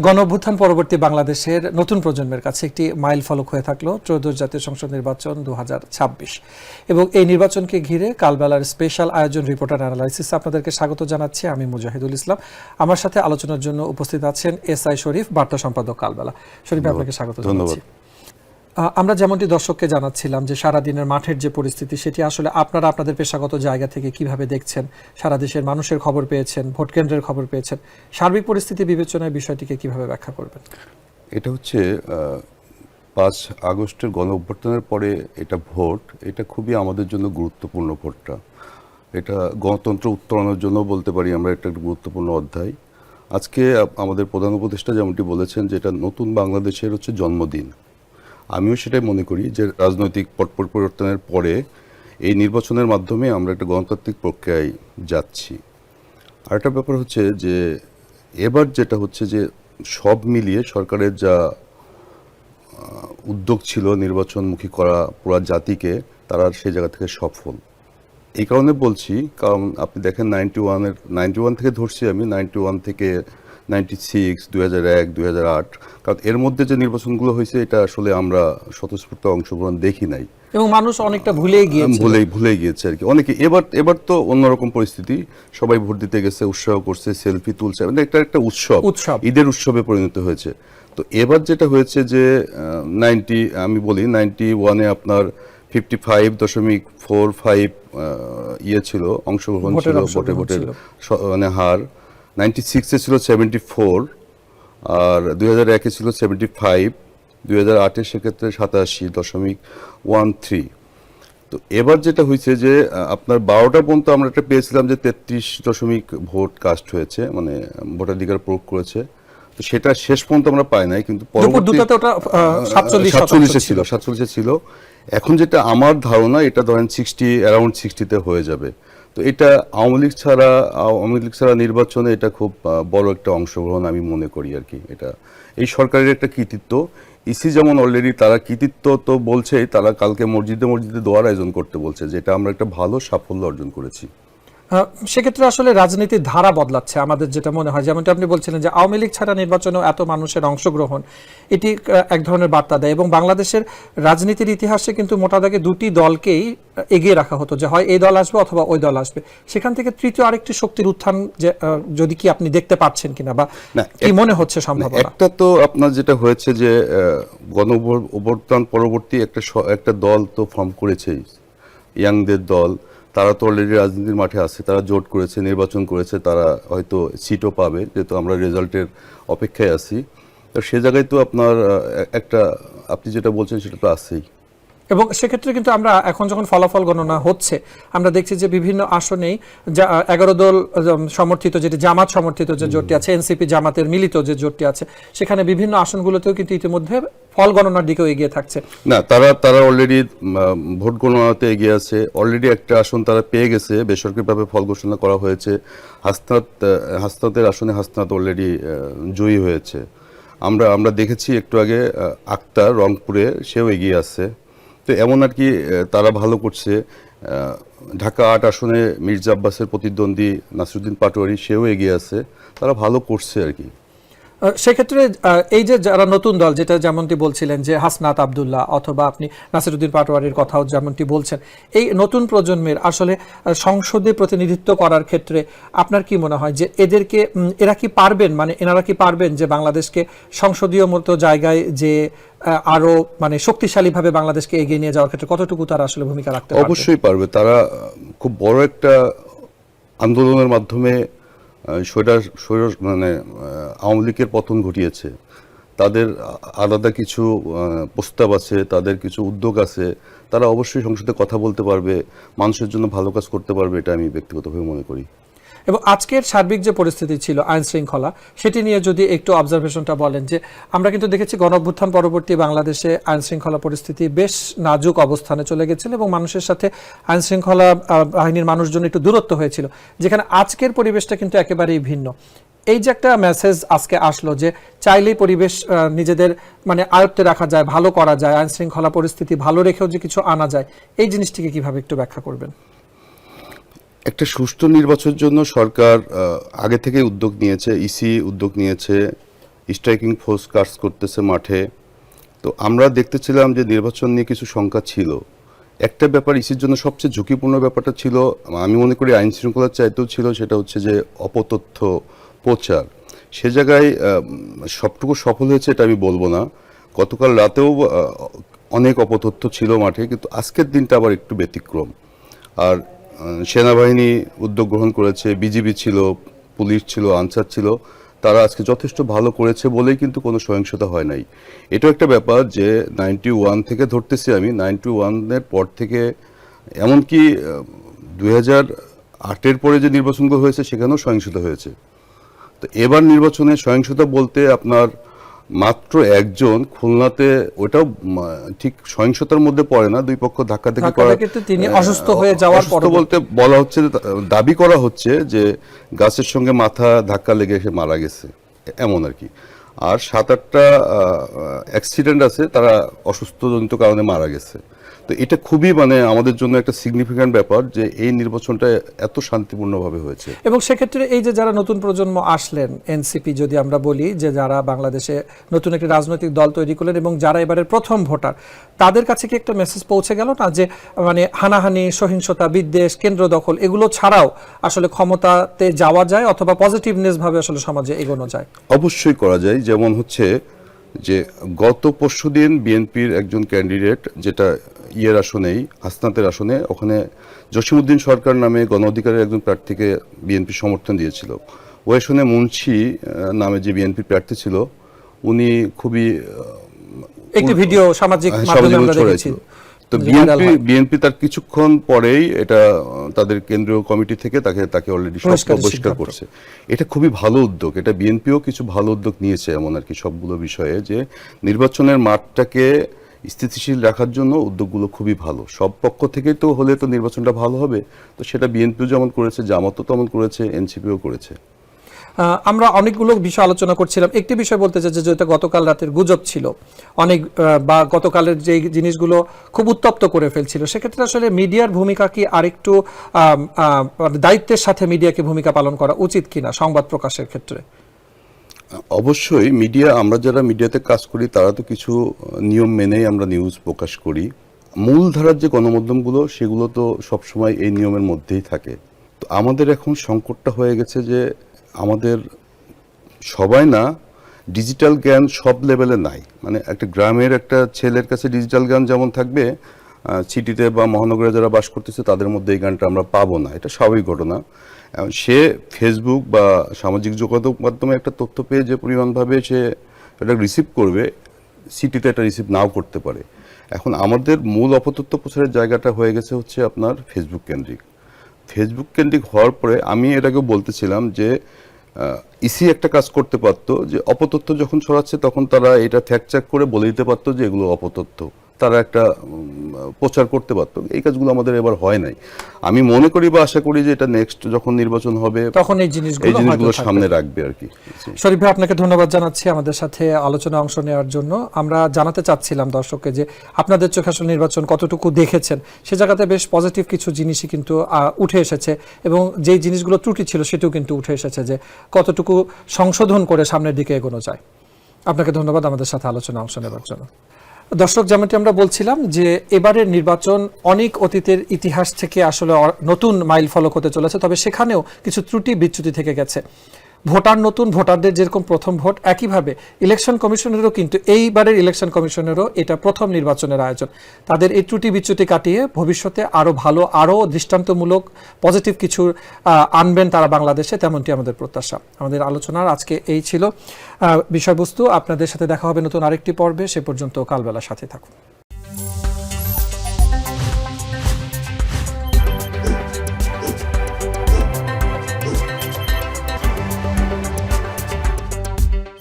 গণঅভ্যুত্থান পরবর্তী বাংলাদেশের নতুন প্রজন্মের কাছে একটি মাইল ফলক হয়ে থাকলো ত্রয়োদশ জাতীয় সংসদ নির্বাচন 2026 এবং এই নির্বাচনকে ঘিরে কালবেলার স্পেশাল আয়োজন রিপোর্টার অ্যানালাইসিস আপনাদেরকে স্বাগত জানাচ্ছি। আমি মুজাহিদুল ইসলাম। আমার সাথে আলোচনার জন্য উপস্থিত আছেন এসআই শরীফ, বার্তা সম্পাদক কালবেলা। শরীফ, আপনাকে স্বাগত জানাচ্ছি। আমরা যেমনটি দর্শককে জানাচ্ছিলাম যে সারাদিনের মাঠের যে পরিস্থিতি সেটি আসলে আপনারা আপনাদের পেশাগত জায়গা থেকে কিভাবে দেখছেন, সারা দেশের মানুষের খবর পেয়েছেন, ভোট কেন্দ্রের খবর পেয়েছেন, সার্বিক পরিস্থিতি বিবেচনায় বিষয়টিকে কিভাবে ব্যাখ্যা করবেন? এটা হচ্ছে 5 আগস্টের গণ অভ্যুত্থানের পরে এটা ভোট, এটা খুবই আমাদের জন্য গুরুত্বপূর্ণ ভোটটা। এটা গণতন্ত্র উত্তরণের জন্য বলতে পারি আমরা একটা গুরুত্বপূর্ণ অধ্যায়। আজকে আমাদের প্রধান উপদেষ্টা যেমনটি বলেছেন যে এটা নতুন বাংলাদেশের হচ্ছে জন্মদিন। আমিও সেটাই মনে করি যে রাজনৈতিক পট পরিবর্তনের পরে এই নির্বাচনের মাধ্যমে আমরা একটা গণতান্ত্রিক প্রক্রিয়ায় যাচ্ছি। আরেকটা ব্যাপার হচ্ছে যে এবার যেটা হচ্ছে যে সব মিলিয়ে সরকারের যা উদ্যোগ ছিল নির্বাচনমুখী করা পুরো জাতিকে, তারা সেই জায়গা থেকে সফল। এই কারণে বলছি, কারণ আপনি দেখেন 91 থেকে ধরছি আমি, 91 থেকে 96, 2001, 2008, কারণ এর মধ্যে যে নির্বাচনগুলো হয়েছে এটা আসলে আমরা স্বতঃস্ফূর্ত অংশগ্রহণ দেখি নাই এবং মানুষ অনেকটা ভুলে গিয়েছে আর কি অনেকে। এবার তো অন্যরকম পরিস্থিতি, সবাই ভোট দিতে গেছে, উৎসাহ করছে, সেলফি তুলছে, মানে একটা উৎসব, ঈদের উৎসবে পরিণত হয়েছে। তো এবার যেটা হয়েছে যে 91 আপনার 55.45 ইয়ে ছিল, অংশগ্রহণ ছিল, ভোটের মানে হার। 96-এ ছিল 74, আর 2001-এ ছিল 75, 2008-এ সেক্ষেত্রে 87.13। তো এবার যেটা হয়েছে যে আপনার 12টা পর্যন্ত আমরা একটা পেয়েছিলাম যে 33 ভোট কাস্ট হয়েছে, মানে ভোটাধিকার প্রয়োগ করেছে। তো সেটা শেষ পর্যন্ত আমরা পাই নাই, কিন্তু পরবর্তীতে 47 ছিল। এখন যেটা আমার ধারণা, এটা ধরেন অ্যারাউন্ড 60-তে হয়ে যাবে। তো এটা আওয়ামী লীগ ছাড়া নির্বাচনে এটা খুব বড় একটা অংশগ্রহণ আমি মনে করি আর কি। এটা এই সরকারের একটা কৃতিত্ব। ইসি যেমন অলরেডি তারা কৃতিত্ব তো বলছেই, তারা কালকে মসজিদে দোয়ার আয়োজন করতে বলছে, যেটা আমরা একটা ভালো সাফল্য অর্জন করেছি। সেক্ষেত্রে আসলে রাজনীতির ধারা বদলাচ্ছে আমাদের যেটা মনে হয়, যেমনটা আপনি বলছিলেন যে আওয়ামী লীগ ছাড়া নির্বাচনেও এত মানুষের অংশগ্রহণ, এটি এক ধরনের বার্তা দেয়। এবং বাংলাদেশের রাজনীতির ইতিহাসে কিন্তু মোটা দাগে দুটি দলকেই এগিয়ে রাখা হতো, যে হয় এই দল আসবে অথবা ওই দল আসবে। সেখান থেকে তৃতীয় আরেকটি শক্তির উত্থান যদি কি আপনি দেখতে পাচ্ছেন কিনা বা কি মনে হচ্ছে সম্ভাবনা? একটা তো আপনার যেটা হয়েছে যে গণ অভ্যুত্থান পরবর্তী একটা দল তো ফর্ম করেছে, ইয়াংদের দল। তারা তো অলরেডি রাজনীতির মাঠে আছে, তারা জোট করেছে, নির্বাচন করেছে, তারা হয়তো সিটও পাবে, যেহেতু আমরা রেজাল্টের অপেক্ষায় আছি। তো সে জায়গায় তো আপনার আপনি যেটা বলছেন সেটা তো আছেই। এবং সেক্ষেত্রে কিন্তু আমরা এখন যখন ফলাফল গণনা হচ্ছে, আমরা দেখছি যে বিভিন্ন আসনেই 11 দল সমর্থিত, যেটি জামাত সমর্থিত যে জোটটি আছে, এনসিপি জামাতের মিলিত যে জোটটি আছে, সেখানে বিভিন্ন আসনগুলোতেও কিন্তু ইতিমধ্যে ফল গণনার দিকেও এগিয়ে থাকছে। না, তারা অলরেডি ভোট গণনাতে এগিয়ে আছে। অলরেডি একটা আসন তারা পেয়ে গেছে, বেসরকারিভাবে ফল ঘোষণা করা হয়েছে। হাসনাতের আসনে হাসনাত অলরেডি জয়ী হয়েছে। আমরা দেখেছি একটু আগে আক্তার রংপুরে, সেও এগিয়ে আছে। তো এমন আর কি, তারা ভালো করছে। ঢাকা 8 আসনে মির্জা আব্বাসের প্রতিদ্বন্দ্বী নাসিরুদ্দিন পাটোয়ারি, সেও এগিয়ে আছে। তারা ভালো করছে আর কি। সেক্ষেত্রে এই যে যারা নতুন দল, যেটা যেমনটি বলছিলেন যে হাসনাত আব্দুল্লাহ অথবা আপনি নাসিরুদ্দিন পাটোয়ারির কথাও যেমনটি বলছেন, এই নতুন প্রজন্মের আসলে সংসদে প্রতিনিধিত্ব করার ক্ষেত্রে আপনার কি মনে হয় যে এরা কি পারবেন, মানে এনারা কি পারবেন যে বাংলাদেশকে সংসদীয় মতো জায়গায় যে আরো মানে শক্তিশালীভাবে বাংলাদেশকে এগিয়ে নিয়ে যাওয়ার ক্ষেত্রে কতটুকু তারা আসলে ভূমিকা রাখতে পারবে? অবশ্যই পারবে। তারা খুব বড় একটা আন্দোলনের মাধ্যমে মানে আওয়ামী লীগের পতন ঘটিয়েছে। তাদের আলাদা কিছু প্রস্তাব আছে, তাদের কিছু উদ্যোগ আছে। তারা অবশ্যই সংসদে কথা বলতে পারবে, মানুষের জন্য ভালো কাজ করতে পারবে, এটা আমি ব্যক্তিগতভাবে মনে করি। এবং আজকের সার্বিক যে পরিস্থিতি ছিল আইন শৃঙ্খলা, সেটি নিয়ে যদি একটু অবজারভেশনটা বলেন, যে আমরা কিন্তু দেখেছি গণঅভ্যুত্থান পরবর্তী বাংলাদেশে আইন শৃঙ্খলা পরিস্থিতি বেশ নাজুক অবস্থানে চলে গেছিল এবং মানুষের সাথে আইন শৃঙ্খলা বাহিনীর মানুষজন একটু দূরত্ব হয়েছিল, যেখানে আজকের পরিবেশটা কিন্তু একেবারেই ভিন্ন। এই যে একটা মেসেজ আজকে আসলো যে চাইলেই পরিবেশ নিজেদের মানে আয়ত্তে রাখা যায়, ভালো করা যায়, আইন শৃঙ্খলা পরিস্থিতি ভালো রেখেও যে কিছু আনা যায়, এই জিনিসটিকে কিভাবে একটু ব্যাখ্যা করবেন? একটা সুষ্ঠু নির্বাচনের জন্য সরকার আগে থেকে উদ্যোগ নিয়েছে, ইসি উদ্যোগ নিয়েছে, স্ট্রাইকিং ফোর্স কাজ করতেছে মাঠে। তো আমরা দেখতেছিলাম যে নির্বাচন নিয়ে কিছু শঙ্কা ছিল। একটা ব্যাপার ইসির জন্য সবচেয়ে ঝুঁকিপূর্ণ ব্যাপারটা ছিল, আমি মনে করি আইন শৃঙ্খলার চাইতেও ছিল, সেটা হচ্ছে যে অপতথ্য প্রচার। সে জায়গায় সবটুকু সফল হয়েছে এটা আমি বলবো না। গতকাল রাতেও অনেক অপতথ্য ছিল মাঠে, কিন্তু আজকের দিনটা আবার একটু ব্যতিক্রম। আর সেনাবাহিনী উদ্যোগ গ্রহণ করেছে, বিজিবি ছিল, পুলিশ ছিল, আনসার ছিল, তারা আজকে যথেষ্ট ভালো করেছে বলেই কিন্তু কোনো সহিংসতা হয় নাই। এটাও একটা ব্যাপার যে 91 থেকে ধরতেছি আমি, 91-এর পর থেকে এমনকি 2008-এর পরে যে নির্বাচনগুলো হয়েছে সেখানেও সহিংসতা হয়েছে। তো এবার নির্বাচনে সহিংসতা বলতে আপনার মাত্র একজন খুলনাতে, ওটাও ঠিক সহিংসতার মধ্যে পড়ে না, দুই পক্ষ ধাক্কাধাক্কি করা, কিন্তু তিনি অসুস্থ হয়ে যাওয়ার পর বলতে বলা হচ্ছে, দাবি করা হচ্ছে যে গাছের সঙ্গে মাথা ধাক্কা লেগে সে মারা গেছে, এমন আর কি। আর 7-8টা অ্যাক্সিডেন্ট আছে, তারা অসুস্থজনিত কারণে মারা গেছে। তো এটা খুবই আমাদের জন্য একটা সিগনিফিক্যান্ট ব্যাপার যে এই নির্বাচনটা এত শান্তিপূর্ণভাবে হয়েছে। এবং সেক্ষেত্রে এই যে যারা নতুন প্রজন্ম আসলেন, এনসিপি যদি আমরা বলি, যে যারা বাংলাদেশে নতুন একটি রাজনৈতিক দল তৈরি করলেন এবং যারা এবারের প্রথম ভোটার, তাদের কাছে কি একটা মেসেজ পৌঁছে গেল না যে হানাহানি, সহিংসতা, বিদ্বেষ, কেন্দ্র দখল এগুলো ছাড়াও আসলে ক্ষমতাতে যাওয়া যায় অথবা পজিটিভনেস ভাবে আসলে সমাজে এগোনো যায়? অবশ্যই করা যায়। যেমন হচ্ছে যে গত পরশুদিন বিএনপির একজন ক্যান্ডিডেট, যেটা আসনেই, হাসনাতের আসনে, ওখানে জসিমউদ্দিন সরকার নামে গণ অধিকারের একজন প্রার্থীকে বিএনপি সমর্থন দিয়েছিল। ওই আসনে মুন্সি নামে যে বিএনপি প্রার্থী ছিল, উনি খুবই একটি ভিডিও সামাজিক মাধ্যমে আমরা দেখেছি। তো বিএনপি তার কিছুক্ষণ পরেই এটা তাদের কেন্দ্রীয় কমিটি থেকে তাকে অলরেডি বহিষ্কার করছে। এটা খুবই ভালো উদ্যোগ, এটা বিএনপিও কিছু ভালো উদ্যোগ নিয়েছে এমন আর কি, সবগুলো বিষয়ে যে নির্বাচনের মাঠটাকে স্থিতিশীল রাখার জন্য উদ্যোগগুলো খুবই ভালো। সব পক্ষ থেকেই তো হলে তো নির্বাচনটা ভালো হবে। তো সেটা বিএনপিও যেমন করেছে, জামাতও তেমন করেছে, এনসিপিও করেছে। আমরা অনেকগুলো বিষয় আলোচনা করছিলাম। একটি বিষয় বলতে চাই, যেটা গতকাল রাতের গুজব ছিল অনেক, বা গতকালের যে জিনিসগুলো খুব উত্তপ্ত করে ফেলছিল, সেক্ষেত্রে আসলে মিডিয়ার ভূমিকা কি আরেকটু দায়িত্বের সাথে মিডিয়াকে ভূমিকা পালন করা উচিত কিনা সংবাদ প্রকাশের ক্ষেত্রে? অবশ্যই মিডিয়া, আমরা যারা মিডিয়াতে কাজ করি তারা তো কিছু নিয়ম মেনেই আমরা নিউজ প্রকাশ করি। মূলধারার যে গণমাধ্যমগুলো, সেগুলো তো সবসময় এই নিয়মের মধ্যেই থাকে। তো আমাদের এখন সংকটটা হয়ে গেছে যে আমাদের সবাই না, ডিজিটাল জ্ঞান সব লেভেলে নাই। একটা গ্রামের একটা ছেলের কাছে ডিজিটাল জ্ঞান যেমন থাকবে, সিটিতে বা মহানগরে যারা বাস করতেছে তাদের মধ্যে এই জ্ঞানটা আমরা পাবো না। এটা স্বাভাবিক ঘটনা। সে ফেসবুক বা সামাজিক যোগাযোগ মাধ্যমে একটা তথ্য পেয়ে যে পরিমাণভাবে সে এটা রিসিভ করবে, সিটিতে এটা রিসিভ নাও করতে পারে। এখন আমাদের মূল অপতথ্য প্রচারের জায়গাটা হয়ে গেছে হচ্ছে আপনার ফেসবুক কেন্দ্রিক হওয়ার পরে, আমি এর আগেও বলতেছিলাম যে ইসি একটা কাজ করতে পারতো, যে অপতথ্য যখন ছড়াচ্ছে তখন তারা এটা ফ্যাক্ট চেক করে বলে দিতে পারতো যে এগুলো অপতথ্য, তারা একটা প্রচার করতে পারতো। এই কাজগুলো আমাদের এবার হয় নাই। আমি মনে করি বা আশা করি যে এটা নেক্সট যখন নির্বাচন হবে তখন এই জিনিসগুলো সামনে রাখবে আর কি। শরীফ ভাই, আপনাকে ধন্যবাদ জানাচ্ছি আমাদের সাথে আলোচনা অংশ নেওয়ার জন্য। আমরা জানাতে চাচ্ছিলাম দর্শককে যে আপনাদের চোখে আসলে নির্বাচন কতটুকু দেখেছেন, সে জায়গাতে বেশ পজিটিভ কিছু জিনিসই কিন্তু উঠে এসেছে, এবং যেই জিনিসগুলো ত্রুটি ছিল সেটাও কিন্তু উঠে এসেছে, যে কতটুকু সংশোধন করে সামনের দিকে এগোনো যায়। আপনাকে ধন্যবাদ আমাদের সাথে আলোচনা অংশ নেওয়ার জন্য। দর্শক, যেমনটি আমরা বলছিলাম যে এবারের নির্বাচন অনেক অতীতের ইতিহাস থেকে আসলে নতুন মাইল ফলক হতে চলেছে, তবে সেখানেও কিছু ত্রুটি বিচ্যুতি থেকে গেছে। ভোটার নতুন, ভোটারদের যেরকম প্রথম ভোট, একইভাবে ইলেকশন কমিশনেরও কিন্তু এইবারের ইলেকশন কমিশনেরও এটা প্রথম নির্বাচনের আয়োজন। তাদের এই ত্রুটি বিচ্যুতি কাটিয়ে ভবিষ্যতে আরও ভালো, আরও দৃষ্টান্তমূলক পজিটিভ কিছু আনবেন তারা বাংলাদেশে, তেমনটি আমাদের প্রত্যাশা। আমাদের আলোচনার আজকে এই ছিল বিষয়বস্তু। আপনাদের সাথে দেখা হবে নতুন আরেকটি পর্বে। সে পর্যন্ত কালবেলা সাথে থাকুন।